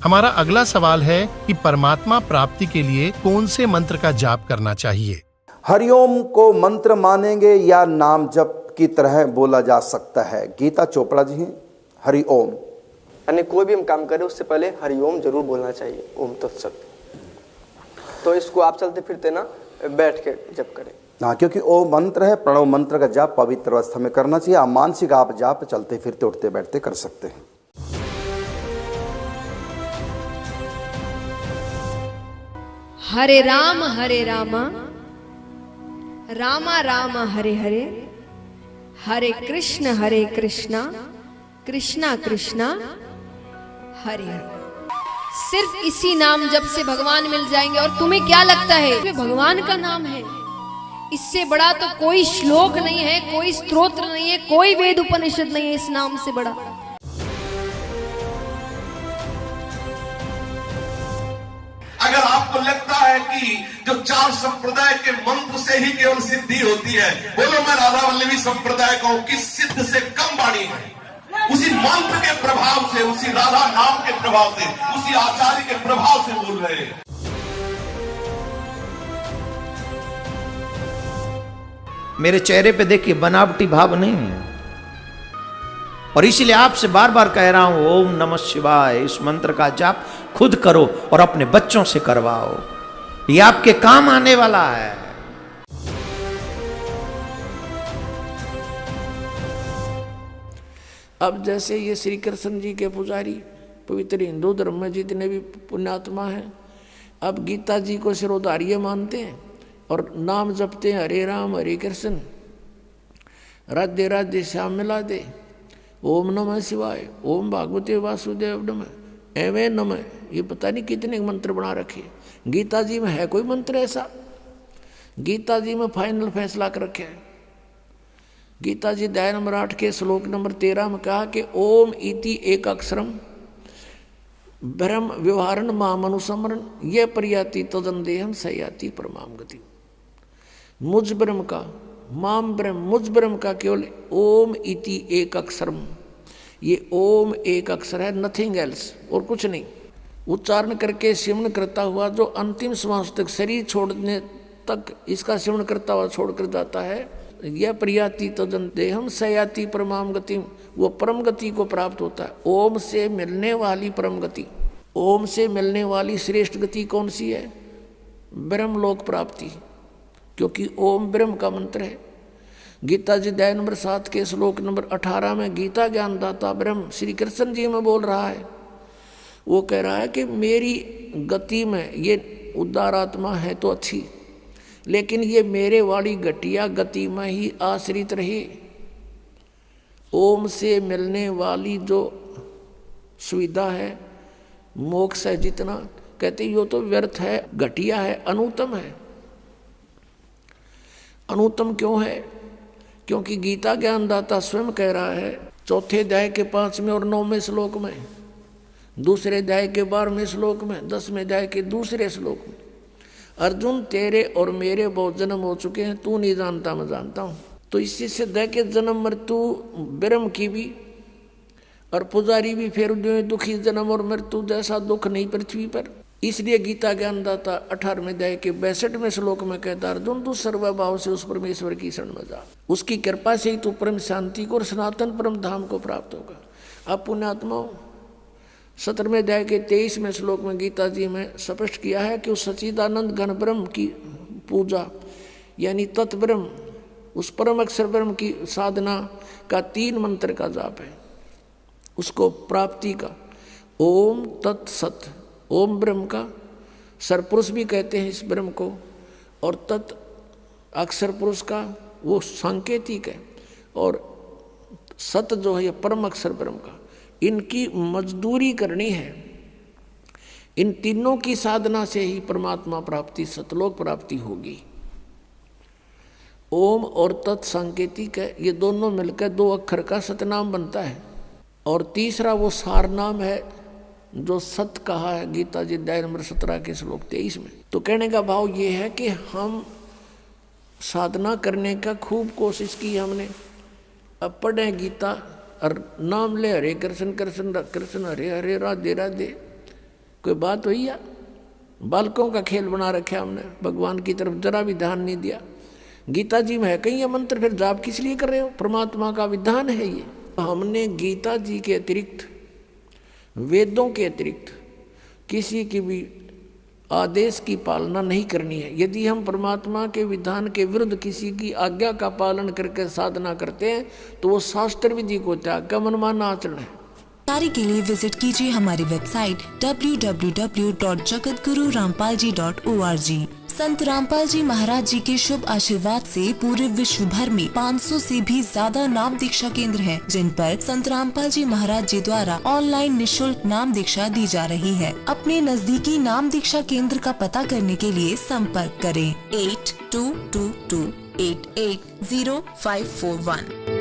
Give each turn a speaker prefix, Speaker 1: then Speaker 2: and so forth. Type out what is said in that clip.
Speaker 1: हमारा अगला सवाल है कि परमात्मा प्राप्ति के लिए कौन से मंत्र का जाप करना चाहिए।
Speaker 2: हरिओम को मंत्र मानेंगे या नाम जप की तरह बोला जा सकता है? गीता चोपड़ा जी हैं। हरिओम
Speaker 3: यानी कोई भी हम काम करें उससे पहले हरिओम जरूर बोलना चाहिए, ओम तत्सत। तो इसको आप चलते फिरते ना बैठ के जप करें।
Speaker 2: हाँ, क्योंकि ओ मंत्र है, प्रणव मंत्र का जाप पवित्र अवस्था में करना चाहिए। आप मानसिक आप जाप चलते फिरते उठते बैठते कर सकते हैं।
Speaker 4: हरे राम रामा रामा हरे हरे, हरे कृष्णा कृष्णा कृष्णा हरे हरे। सिर्फ इसी नाम जप से भगवान मिल जाएंगे। और तुम्हें क्या लगता है ये भगवान का नाम है? इससे बड़ा तो कोई श्लोक नहीं है, कोई स्तोत्र नहीं है, कोई वेद उपनिषद नहीं है इस नाम से बड़ा।
Speaker 5: अगर आपको लगता है कि जो 4 संप्रदाय के मंत्र से ही केवल सिद्धि होती है, बोलो मैं राधा वल्लभी संप्रदाय का हूं, किस सिद्ध से कम वाणी है। उसी मंत्र के प्रभाव से, उसी राधा नाम के प्रभाव से, उसी आचार्य के प्रभाव से बोल रहे हैं।
Speaker 6: मेरे चेहरे पे देखिए बनावटी भाव नहीं है, और इसलिए आपसे बार बार कह रहा हूं ओम नमः शिवाय इस मंत्र का जाप खुद करो और अपने बच्चों से करवाओ, ये आपके काम आने वाला है।
Speaker 7: अब जैसे ये श्री कृष्ण जी के पुजारी पवित्र हिंदू धर्म में जितने भी पुण्यात्मा हैं, अब गीता जी को सिरोधार्य मानते हैं और नाम जपते हैं हरे राम हरे कृष्ण, राधे राधे श्याम मिला दे, ओम नमः शिवाय, ओम भागवते वासुदेव नमः, एवं नमः। ये पता नहीं कितने मंत्र बना रखे। गीता जी में है कोई मंत्र ऐसा? गीता जी में फाइनल फैसला कर रखे है। गीता जी अध्याय नंबर 8 के श्लोक नंबर 13 में कहा कि ओम इति एक अक्षरम ब्रह्म व्यवहारण मामनुसमरण ये प्रयाति तदंदेहम सयाति परमाम गति। मुझ ब्रह्म का, माम ब्रह्म, मुझ ब्रह्म का केवल ओम इति एक अक्षरम, ये ओम एक अक्षर है, नथिंग एल्स, और कुछ नहीं। उच्चारण करके सिमरण करता हुआ जो अंतिम श्वास तक, शरीर छोड़ने तक इसका सिमरण करता हुआ छोड़कर जाता है, यह प्रयाति तदंतेहम सयाति परमाम गति, वो परम गति को प्राप्त होता है। ओम से मिलने वाली परम गति, ओम से मिलने वाली श्रेष्ठ गति कौन सी है? ब्रह्मलोक प्राप्ति, क्योंकि ओम ब्रह्म का मंत्र है। गीता जी अध्याय नंबर 7 के श्लोक नंबर 18 में गीता ज्ञानदाता ब्रह्म श्री कृष्ण जी में बोल रहा है। वो कह रहा है कि मेरी गति में ये उदार आत्मा है तो अच्छी, लेकिन ये मेरे वाली घटिया गति में ही आश्रित रही। ओम से मिलने वाली जो सुविधा है, मोक्ष है, जितना कहते यो तो व्यर्थ है, घटिया है, अनुत्तम है। अनुत्तम क्यों है? क्योंकि गीता ज्ञानदाता स्वयं कह रहा है 4 अध्याय के 5वें और 9वें श्लोक में, 2 अध्याय के 12वें श्लोक में, 10वें अध्याय के 2 श्लोक में, अर्जुन तेरे और मेरे बहुत जन्म हो चुके हैं, तू नहीं जानता मैं जानता हूं। तो इसी से दह के जन्म मृत्यु ब्रह्म की भी और पुजारी भी फिर दुखी जन्म और मृत्यु जैसा दुख नहीं पृथ्वी पर। इसलिए गीता ज्ञानदाता 18वें अध्याय के 62वें श्लोक में कहता अर्जुन तू सर्वभाव से उस परमेश्वर की शरण में जा, उसकी कृपा से ही तू परम शांति को और सनातन परम धाम को प्राप्त होगा। अब पुण्यात्माओं 17वें अध्याय के 23वें श्लोक में गीता जी में स्पष्ट किया है कि उस सच्चिदानंद घन ब्रह्म की पूजा यानी तत्ब्रह्म, उस परम अक्षर ब्रह्म की साधना का 3 मंत्र का जाप है, उसको प्राप्ति का। ओम तत्सत, ओम ब्रह्म का सरपुरुष भी कहते हैं इस ब्रह्म को, और तत् अक्षर पुरुष का वो सांकेतिक है, और सत जो है ये परम अक्षर ब्रह्म का। इनकी मजदूरी करनी है। इन तीनों की साधना से ही परमात्मा प्राप्ति, सतलोक प्राप्ति होगी। ओम और तत् सांकेतिक है, ये दोनों मिलकर 2 अक्षर का सतनाम बनता है। और तीसरा वो सार नाम है जो सत कहा है गीता जी अध्याय नंबर 17 के श्लोक 23 में। तो कहने का भाव ये है कि हम साधना करने का खूब कोशिश की हमने, अब पढ़े गीता और नाम ले हरे कृष्ण कृष्ण कृष्ण हरे हरे राधे राधे, कोई बात हुई या? बालकों का खेल बना रखा हमने, भगवान की तरफ जरा भी ध्यान नहीं दिया। गीता जी में है कहीं ये मंत्र, फिर जाप किस लिए कर रहे हो? परमात्मा का विधान है ये। हमने गीता जी के अतिरिक्त, वेदों के अतिरिक्त किसी की भी आदेश की पालना नहीं करनी है। यदि हम परमात्मा के विधान के विरुद्ध किसी की आज्ञा का पालन करके साधना करते हैं तो वो शास्त्र विधि को त्याग कर मनमाना आचरण है।
Speaker 8: जानकारी के लिए विजिट कीजिए हमारी वेबसाइट www.jagadgururampalji.org। संत रामपाल जी महाराज जी के शुभ आशीर्वाद से पूरे विश्व भर में 500 से भी ज्यादा नाम दीक्षा केंद्र हैं, जिन पर संत रामपाल जी महाराज जी द्वारा ऑनलाइन निशुल्क नाम दीक्षा दी जा रही है। अपने नजदीकी नाम दीक्षा केंद्र का पता करने के लिए संपर्क करें 8222880541।